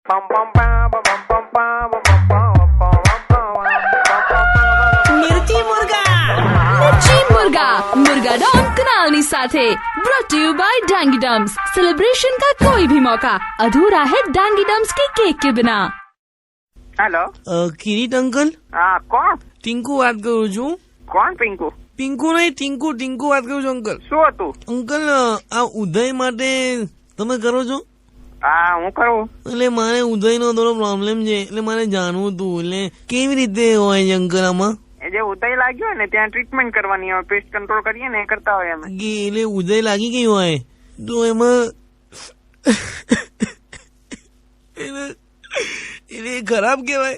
मिर्ची मुर्गा मुर्गा डॉन कुनाल ની સાથે brought to you by Dangi dumps. Celebration का कोई भी मौका अधूरा है डांगी डम्स के केक के बिना। Hello Kirit uncle? હા કોણ? ટિંકુ વાત કરું છું। કોણ પિંકુ? પિંકુ નહીં, ટિંકુ વાત કરું છું અંકલ। શું હતું? અંકલ આ ઉદય માટે તમે કરો છો? હા હું કરું। એટલે મારે ઉદયનો થોડો પ્રોબ્લેમ છે, એટલે મારે જાણવું હતું, એટલે કેવી રીતે હોય છે અંકલ આમાં? એ જે ઉદય લાગ્યો હોય ને ત્યાં ટ્રીટમેન્ટ કરવાની હોય, પેસ્ટ કંટ્રોલ કરીએ ને એ કરતા હોય અમે। એટલે ઉદય લાગી ગઈ હોય તો એમાં એટલે ખરાબ કેવાય?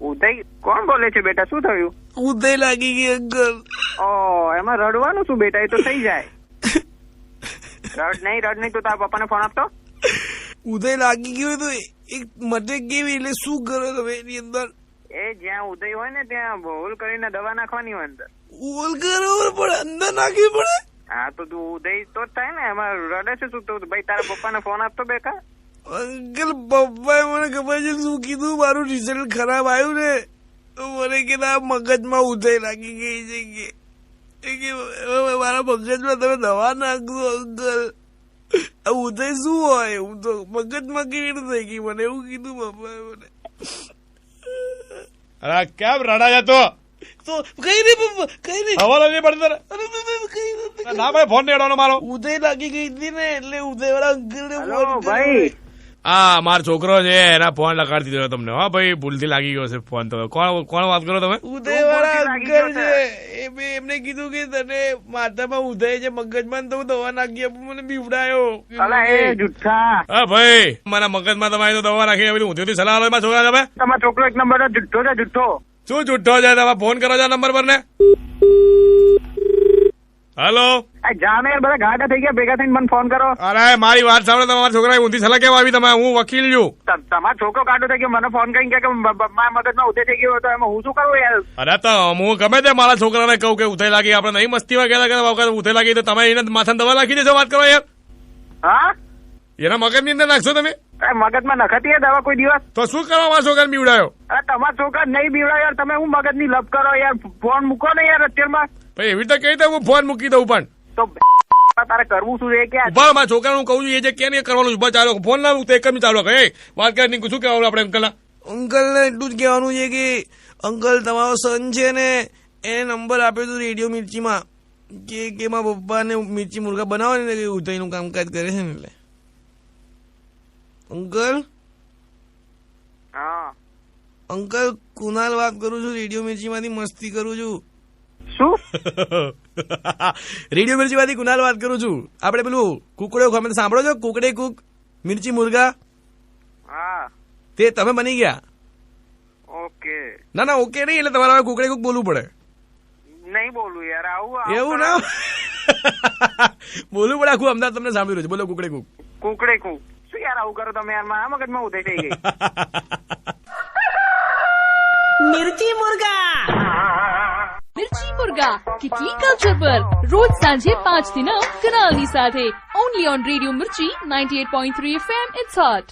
ઉદય કોણ બોલે છે બેટા? શું થયું? ઉદય લાગી ગઈ અંકલ। ઓ એમાં રડવાનું શું બેટા, એ તો થઈ જાય। રડ નહીં તો તારા પપ્પાને ફોન આપતો। ઉદય લાગી ગયો તો એક મટે કેવી, એટલે શું કરો તમે એની અંદર? એ જ્યાં ઉદય હોય ને ત્યાં હોલ કરીને દવા નાખવાની હોય અંદર। હોલ કરો પણ અંદર નાખવી પડે? હા તો તું ઉદય તો જ થાય ને, એમાં રડે છે શું? તો ભાઈ તારા પપ્પાને ફોન આપતો બેકા। અંકલ પપ્પાએ મને ખબર છે શું કીધું, મારું રિઝલ્ટ ખરાબ આવ્યું ને તો મને કે મગજમાં ઉદય લાગી ગઈ છે કે મારા મગજમાં તમે દવા નાખજો અંકલ। આ ઉદય શું હોય? હું તો મગજમાં કેવી રીતે થઈ ગઈ મને એવું કીધું પપ્પાએ મને। અરે કેમ રડા જતો? તો કઈ નહીં પપ્પા, કઈ નહીં, હવાલો નહીં પડતો ના ભાઈ, ફોન નહીં અડવાનો મારો। ઉદય લાગી ગઈ હતી ને એટલે ઉદય વાળા અંકલ ને હેલો ભાઈ। હા મારો છોકરો છે, એના ફોન લગાડી દીધો તમને। હા ભાઈ ભૂલથી લાગી ગયો છે ફોન। તો કોણ વાત કરો તમે? ઉદય વાળા અંકલ છે, એમને કીધું કે તને માથામાં ઉદય છે મગજમાં, તો દવા નાખી આપું, મને બીવડાયો। અલા એ જુઠ્ઠા। હા ભાઈ મારા મગજમાં તમારી તો દવા નાખી બધી ઊંધી સલાહ લો મારા છોકરા તમે। તમારો છોકરો એક નંબર જુઠ્ઠો છે, જુઠ્ઠો। શું જુઠ્ઠો છે? તમે ફોન કરો છો નંબર પર ને? હેલો જાને બધા ઘાટા થઈ ગયા, ભેગા થઈને મને ફોન કરો। અરે મારી વાત સાંભળો, તમારા છોકરા ઊંધી સલાહ કેમ આવી? તમે હું વકીલ છું। તમારો છોકરો કાઢો થઈ ગયો, મને ફોન કરીને કે મારા મગજમાં ઉદય થઈ ગયો, તો એમાં હું શું કરું યાર? અરે તો હું ગમે તે મારા છોકરાને કહું કે ઉદય લાગી, આપણે નહીં મસ્તીમાં કહેતા કે ઉદય લાગી, તો તમે એને માથાને દવા નાખી દેશો? વાત કરો યાર। હા એના મગજની અંદર નાખશો તમે? મગજમાં નખાતી દવા કોઈ દિવસ? તો શું કરો મારા છોકરાને બીવડાયો? અરે તમારા છોકરા નહીં બીવડાયો યાર, તમે હું મગજની લપ કરો યાર? ફોન મૂકો ને યાર અત્યારમાં। ભાઈ એવી રીતે કહી દઉં હું ફોન મૂકી દઉં, પણ તો તારે કરવું શું છે? કે ઉભા મારા છોકરાને હું કહું છું એ જે કે નહીં કરવાનું, ઉભા ચાલો ફોન ના એક જ ચાલો કહે વાત કરી શું કહેવાનું આપણે અંકલ? અંકલ ને એટલું જ કહેવાનું છે કે અંકલ તમારો સન છે ને એને નંબર આપ્યો હતો રેડિયો મિર્ચીમાં કે મારા પપ્પાને મિર્ચી મુર્ગા બનાવો ને કે ઉદયનું કામકાજ કરે છે ને એટલે। અંકલ હા અંકલ કુનાલ વાત કરું છું, રેડિયો મિર્ચીમાંથી મસ્તી કરું છું। શું? રેડિયો મિર્ચીમાંથી કુનાલ વાત કરું છું। આપણે પેલું કુકડે તમે સાંભળો છો? કુકડે કુક મિર્ચી મુર્ગા, હા તે તમે બની ગયા? ઓકે ના ઓકે નહીં, એટલે તમારે હવે કુકડે કુક બોલવું પડે। નહીં બોલું યાર, આવું એવું ના બોલવું પડે, આખું અમદાવાદ તમને સાંભળી રહ્યું છે, બોલો કુકડે કુક। કુકડે કુક શું યાર આવું કરો તમે યાર? મારા મગજમાં ઉદય થઈ ગઈ। मिर्ची मुर्गा किटली कल्चर पर रोज सांझे 5 થી 9 કનાલની સાથે, only on radio Mirchi 98.3 FM. It's hot.